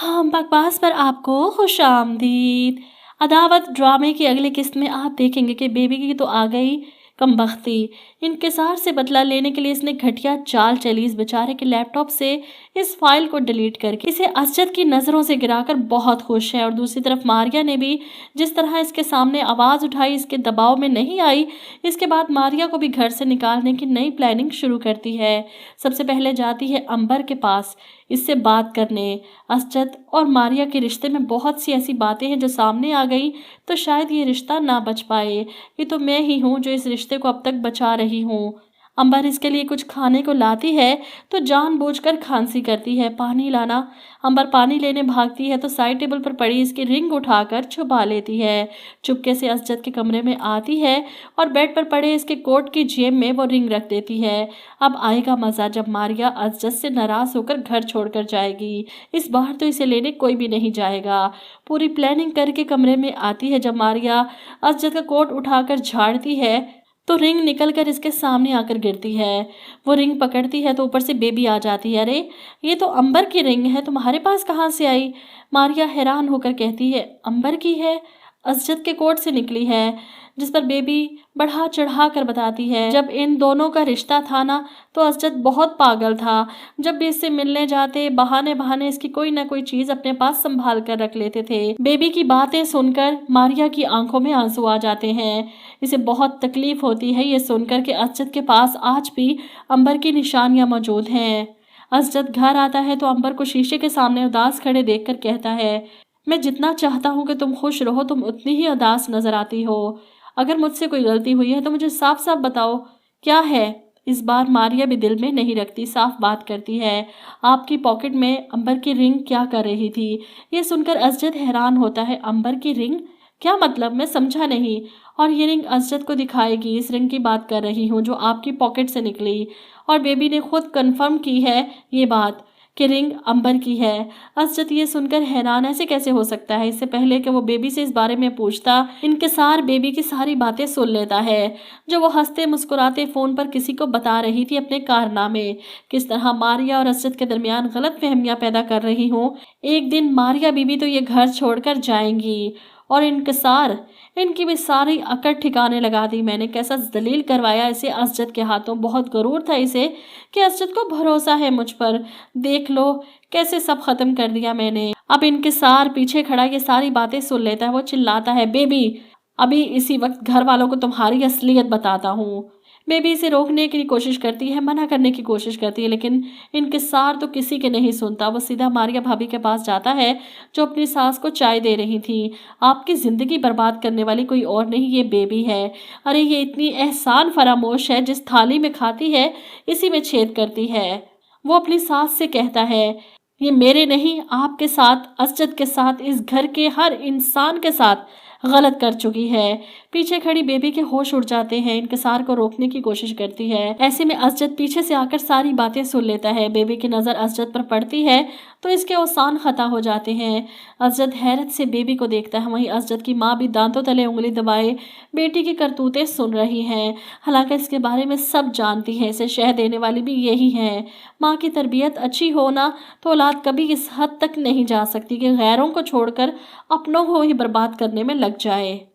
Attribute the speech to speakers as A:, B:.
A: हाँ, बकवास पर आपको खुशामदीद। अदावत ड्रामे की अगली किस्त में आप देखेंगे कि बेबी की तो आ गई कमबख्ती। इंकिसार से बदला लेने के लिए इसने घटिया चाल चली। इस बेचारे के लैपटॉप से इस फाइल को डिलीट करके इसे असजद की नज़रों से गिराकर बहुत खुश है। और दूसरी तरफ मारिया ने भी जिस तरह इसके सामने आवाज़ उठाई, इसके दबाव में नहीं आई। इसके बाद मारिया को भी घर से निकालने की नई प्लानिंग शुरू करती है। सबसे पहले जाती है अंबर के पास इससे बात करने। असजद और मारिया के रिश्ते में बहुत सी ऐसी बातें हैं जो सामने आ गई तो शायद ये रिश्ता ना बच पाए। ये तो मैं ही हूँ जो इस रिश्ते को अब तक बचा रही हूँ। अंबर इसके लिए कुछ खाने को लाती है तो जानबूझकर खांसी करती है। पानी लाना। अंबर पानी लेने भागती है तो साइड टेबल पर पड़ी इसकी रिंग उठाकर छुपा लेती है। चुपके से असजद के कमरे में आती है और बेड पर पड़े इसके कोट की जेब में वो रिंग रख देती है। अब आएगा मजा जब मारिया असजद से नाराज होकर घर छोड़कर जाएगी। इस बार तो इसे लेने कोई भी नहीं जाएगा। पूरी प्लानिंग करके कमरे में आती है। जब मारिया असजद का कोट उठाकर झाड़ती है तो रिंग निकलकर इसके सामने आकर गिरती है। वो रिंग पकड़ती है तो ऊपर से बेबी आ जाती है। अरे, ये तो अंबर की रिंग है, तुम्हारे पास कहाँ से आई? मारिया हैरान होकर कहती है, अंबर की है, असजद के कोट से निकली है। जिस पर बेबी बढ़ा चढ़ा कर बताती है, जब इन दोनों का रिश्ता था ना तो असजद बहुत पागल था। जब भी इससे मिलने जाते बहाने बहाने इसकी कोई ना कोई चीज अपने पास संभाल कर रख लेते थे। बेबी की बातें सुनकर मारिया की आंखों में आंसू आ जाते हैं। इसे बहुत तकलीफ होती है ये सुनकर कि असजद के पास आज भी अंबर की निशानियां मौजूद हैं। असजद घर आता है तो अंबर को शीशे के सामने उदास खड़े देखकर कहता है, मैं जितना चाहता हूँ कि तुम खुश रहो तुम उतनी ही उदास नजर आती हो। अगर मुझसे कोई गलती हुई है तो मुझे साफ साफ बताओ क्या है। इस बार मारिया भी दिल में नहीं रखती, साफ बात करती है। आपकी पॉकेट में अंबर की रिंग क्या कर रही थी? ये सुनकर असजद हैरान होता है। अंबर की रिंग? क्या मतलब? मैं समझा नहीं। और ये रिंग असजद को दिखाएगी। इस रिंग की बात कर रही हूँ जो आपकी पॉकेट से निकली। और बेबी ने खुद कंफर्म की है ये बात कि रिंग अंबर की है। असजद ये सुनकर हैरान, ऐसे कैसे हो सकता है? इससे पहले कि वो बेबी से इस बारे में पूछता, इंकिसार बेबी की सारी बातें सुन लेता है जो वो हंसते मुस्कुराते फोन पर किसी को बता रही थी अपने कारनामे। किस तरह मारिया और असजद के दरमियान गलत फहमियां पैदा कर रही हूँ। एक दिन मारिया बीबी तो ये घर छोड़कर जाएंगी और इंकिसार, इनकी भी सारी अकड़ ठिकाने लगा दी मैंने। कैसा जलील करवाया इसे असजद के हाथों। बहुत गरूर था इसे कि असजद को भरोसा है मुझ पर। देख लो कैसे सब खत्म कर दिया मैंने। अब इंकिसार पीछे खड़ा ये सारी बातें सुन लेता है। वो चिल्लाता है, बेबी अभी इसी वक्त घर वालों को तुम्हारी असलियत बताता हूँ। बेबी इसे रोकने की कोशिश करती है, मना करने की कोशिश करती है, लेकिन इंकिसार तो किसी के नहीं सुनता। वो सीधा मारिया भाभी के पास जाता है जो अपनी सास को चाय दे रही थी। आपकी ज़िंदगी बर्बाद करने वाली कोई और नहीं, ये बेबी है। अरे ये इतनी एहसान फरामोश है, जिस थाली में खाती है इसी में छेद करती है। वो अपनी सास से कहता है, ये मेरे नहीं आपके साथ, असजद के साथ, इस घर के हर इंसान के साथ गलत कर चुकी है। पीछे खड़ी बेबी के होश उड़ जाते हैं। इंकिसार को रोकने की कोशिश करती है। ऐसे में असजद पीछे से आकर सारी बातें सुन लेता है। बेबी की नज़र असजद पर पड़ती है तो इसके औसान खता हो जाते हैं। असजद हैरत से बेबी को देखता है। वहीं असजद की माँ भी दांतों तले उंगली दबाए बेटी की करतूतें सुन रही हैं। हालांकि इसके बारे में सब जानती है, इसे शह देने वाली भी यही है। माँ की तरबियत अच्छी हो ना तो औलाद कभी इस हद तक नहीं जा सकती कि गैरों को छोड़कर अपनों को ही बर्बाद करने में लग जाए।